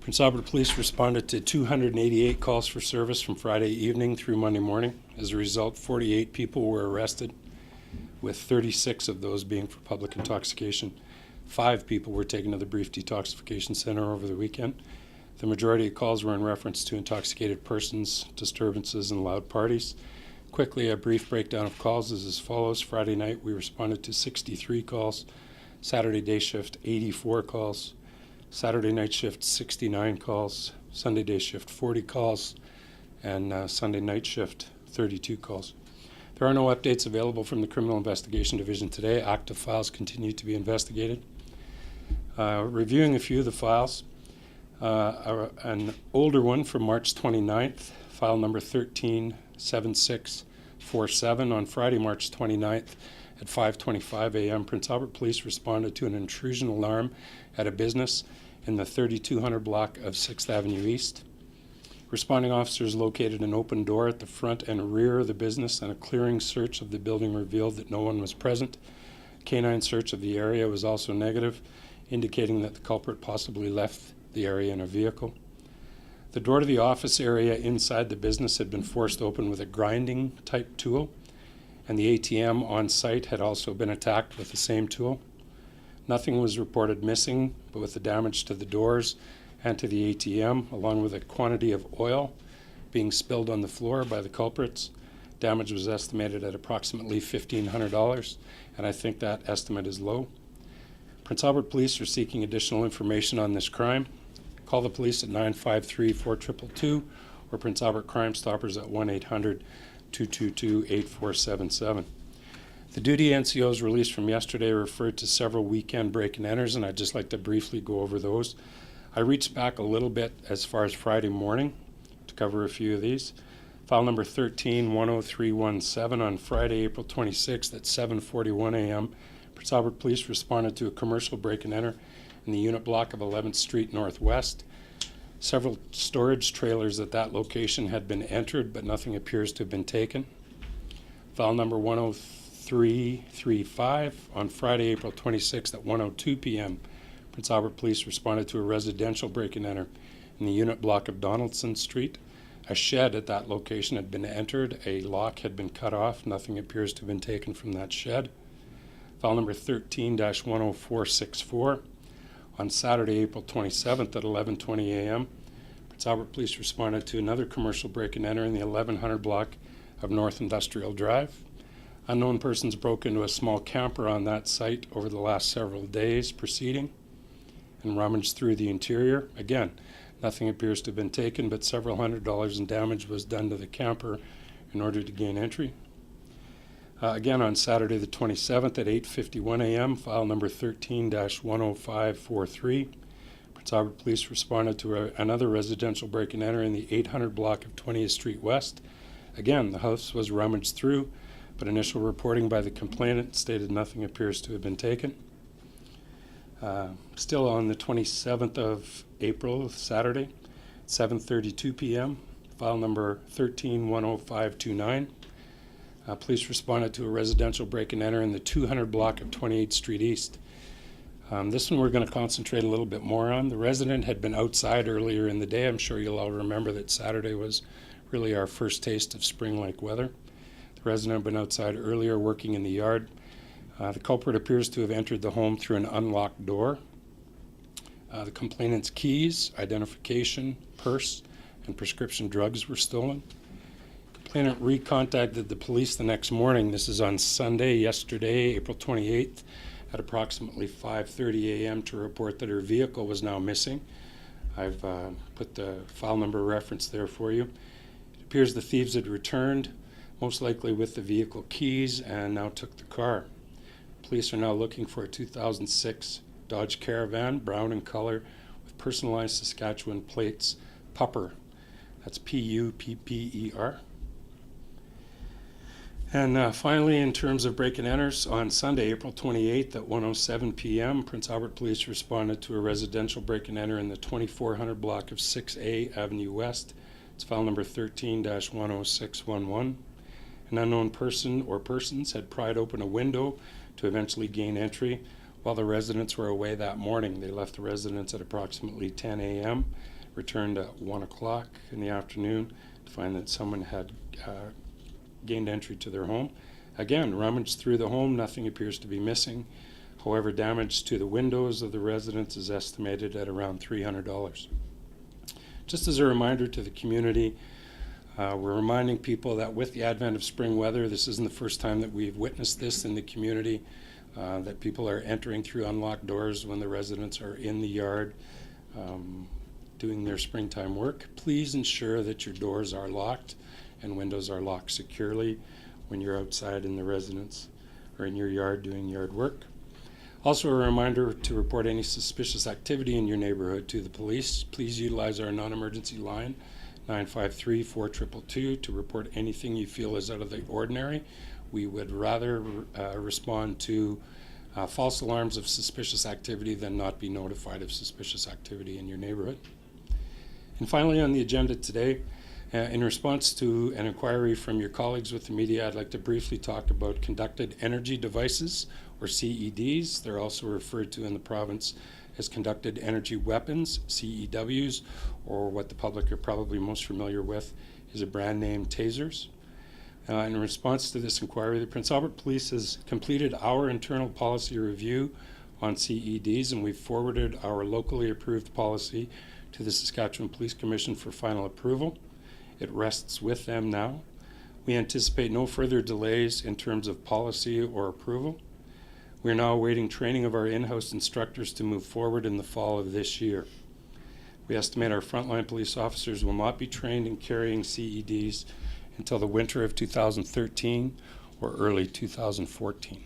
Prince Albert Police responded to 288 calls for service from Friday evening through Monday morning. As a result, 48 people were arrested, with 36 of those being for public intoxication. 5 people were taken to the Brief Detoxification Center over the weekend. The majority of calls were in reference to intoxicated persons, disturbances, and loud parties. Quickly, a brief breakdown of calls is as follows. Friday night, we responded to 63 calls. Saturday day shift, 84 calls. Saturday night shift, 69 calls. Sunday day shift, 40 calls. And Sunday night shift, 32 calls. There are no updates available from the Criminal Investigation Division today. Active files continue to be investigated. Reviewing a few of the files, an older one from March 29th, file number 137647 on Friday, March 29th at 5:25 a.m. Prince Albert Police responded to an intrusion alarm at a business in the 3200 block of 6th Avenue East. Responding officers located an open door at the front and rear of the business, and a clearing search of the building revealed that no one was present. A canine search of the area was also negative, indicating that the culprit possibly left the area in a vehicle. The door to the office area inside the business had been forced open with a grinding type tool, and the ATM on site had also been attacked with the same tool. Nothing was reported missing, but with the damage to the doors and to the ATM, along with a quantity of oil being spilled on the floor by the culprits, damage was estimated at approximately $1,500, and I think that estimate is low. Prince Albert Police are seeking additional information on this crime. Call the police at 953-4222 or Prince Albert Crime Stoppers at 1-800-222-8477. The duty NCOs released from yesterday referred to several weekend break-and-enters, and I'd just like to briefly go over those. I reached back a little bit as far as Friday morning to cover a few of these. File number 13-10317 on Friday, April 26th at 7:41 a.m. Prince Albert Police responded to a commercial break-and-enter in the unit block of 11th Street Northwest. Several storage trailers at that location had been entered, but nothing appears to have been taken. File number 10335 on Friday, April 26th at 1:02 p.m. Prince Albert Police responded to a residential break-and-enter in the unit block of Donaldson Street. A shed at that location had been entered. A lock had been cut off. Nothing appears to have been taken from that shed. File number 13-10464 on Saturday, April 27th at 11:20 a.m. Prince Albert Police responded to another commercial break-and-enter in the 1100 block of North Industrial Drive. Unknown persons broke into a small camper on that site over the last several days preceding and rummaged through the interior. Again, nothing appears to have been taken, but several $100s in damage was done to the camper in order to gain entry. Again, on Saturday the 27th at 8:51 a.m., file number 13-10543, Prince Albert Police responded to another residential break-and-enter in the 800 block of 20th Street West. Again, the house was rummaged through, but initial reporting by the complainant stated nothing appears to have been taken. Still on the 27th of April, Saturday, 7:32 p.m., file number 13-10529. Police responded to a residential break-and-enter in the 200 block of 28th Street East. This one we're going to concentrate a little bit more on. The resident had been outside earlier in the day. I'm sure you'll all remember that Saturday was really our first taste of spring-like weather. The resident had been outside earlier working in the yard. The culprit appears to have entered the home through an unlocked door. The complainant's keys, identification, purse, and prescription drugs were stolen. Complainant recontacted the police the next morning. This is on Sunday, yesterday, April 28th, at approximately 5:30 a.m. to report that her vehicle was now missing. I've put the file number reference there for you. It appears the thieves had returned, most likely with the vehicle keys, and now took the car. Police are now looking for a 2006 Dodge Caravan, brown in color, with personalized Saskatchewan plates, Pupper. That's P-U-P-P-E-R. And finally, in terms of break-and-enters, on Sunday, April 28th at 1:07 p.m., Prince Albert Police responded to a residential break-and-enter in the 2400 block of 6A Avenue West. It's file number 13-10611. An unknown person or persons had pried open a window to eventually gain entry. while the residents were away that morning. They left the residence at approximately 10 a.m., returned at 1 o'clock in the afternoon to find that someone had gained entry to their home. Again, rummaged through the home, nothing appears to be missing. However, damage to the windows of the residence is estimated at around $300. Just as a reminder to the community, we're reminding people that with the advent of spring weather, this isn't the first time that we've witnessed this in the community, that people are entering through unlocked doors when the residents are in the yard doing their springtime work. Please ensure that your doors are locked and windows are locked securely when you're outside in the residence or in your yard doing yard work. Also, a reminder to report any suspicious activity in your neighborhood to the police. Please utilize our non-emergency line, 953-4222, to report anything you feel is out of the ordinary. We would rather respond to false alarms of suspicious activity than not be notified of suspicious activity in your neighborhood. And finally, on the agenda today, in response to an inquiry from your colleagues with the media, I'd like to briefly talk about conducted energy devices, or CEDs. They're also referred to in the province as conducted energy weapons, CEWs, or what the public are probably most familiar with is a brand name tasers. In response to this inquiry, the Prince Albert Police has completed our internal policy review on CEDs, and we've forwarded our locally approved policy to the Saskatchewan Police Commission for final approval. It rests with them now. We anticipate no further delays in terms of policy or approval. We are now awaiting training of our in-house instructors to move forward in the fall of this year. We estimate our frontline police officers will not be trained in carrying CEDs until the winter of 2013 or early 2014.